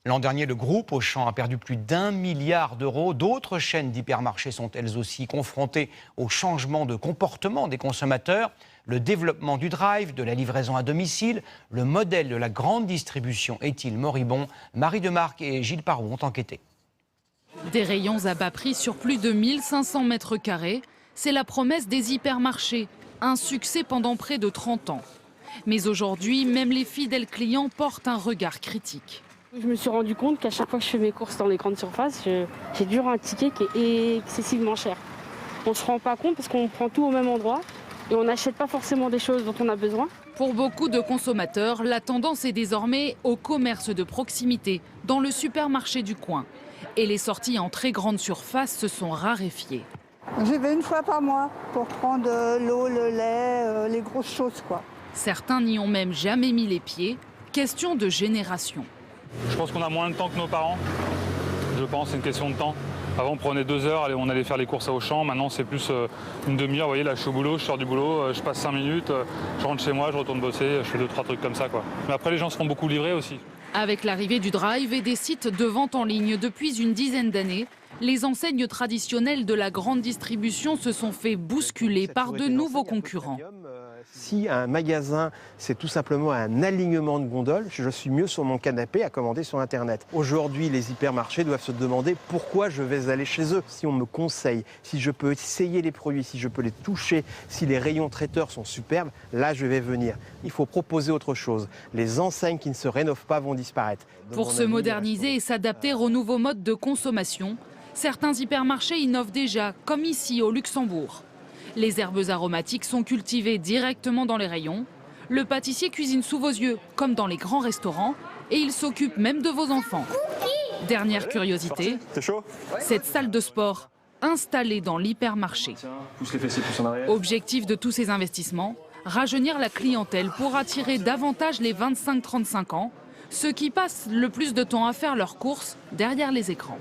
L'an dernier, le groupe Auchan a perdu plus d'1 milliard d'euros. D'autres chaînes d'hypermarchés sont elles aussi confrontées au changement de comportement des consommateurs. Le développement du drive, de la livraison à domicile, le modèle de la grande distribution est-il moribond? Marie Demarque et Gilles Parou ont enquêté. Des rayons à bas prix sur plus de 1500 mètres carrés, c'est la promesse des hypermarchés. Un succès pendant près de 30 ans. Mais aujourd'hui, même les fidèles clients portent un regard critique. Je me suis rendu compte qu'à chaque fois que je fais mes courses dans les grandes surfaces, j'ai toujours un ticket qui est excessivement cher. On ne se rend pas compte parce qu'on prend tout au même endroit et on n'achète pas forcément des choses dont on a besoin. Pour beaucoup de consommateurs, la tendance est désormais au commerce de proximité, dans le supermarché du coin. Et les sorties en très grande surface se sont raréfiées. J'y vais une fois par mois pour prendre l'eau, le lait, les grosses choses, quoi. Certains n'y ont même jamais mis les pieds. Question de génération. Je pense qu'on a moins de temps que nos parents. Je pense, c'est une question de temps. Avant, on prenait 2 heures, on allait faire les courses à Auchan. Maintenant, c'est plus une demi-heure. Vous voyez, là, je suis au boulot, je sors du boulot, je passe 5 minutes, je rentre chez moi, je retourne bosser, je fais 2-3 trucs comme ça, quoi. Mais après, les gens se font beaucoup livrer aussi. Avec l'arrivée du drive et des sites de vente en ligne depuis une dizaine d'années, les enseignes traditionnelles de la grande distribution se sont fait bousculer par de nouveaux concurrents. Si un magasin, c'est tout simplement un alignement de gondoles, je suis mieux sur mon canapé à commander sur Internet. Aujourd'hui, les hypermarchés doivent se demander pourquoi je vais aller chez eux. Si on me conseille, si je peux essayer les produits, si je peux les toucher, si les rayons traiteurs sont superbes, là je vais venir. Il faut proposer autre chose. Les enseignes qui ne se rénovent pas vont disparaître. Pour se moderniser et s'adapter aux nouveaux modes de consommation, certains hypermarchés innovent déjà, comme ici au Luxembourg. Les herbes aromatiques sont cultivées directement dans les rayons. Le pâtissier cuisine sous vos yeux, comme dans les grands restaurants, et il s'occupe même de vos enfants. Dernière curiosité, cette salle de sport installée dans l'hypermarché. Objectif de tous ces investissements, rajeunir la clientèle pour attirer davantage les 25-35 ans, ceux qui passent le plus de temps à faire leurs courses derrière les écrans.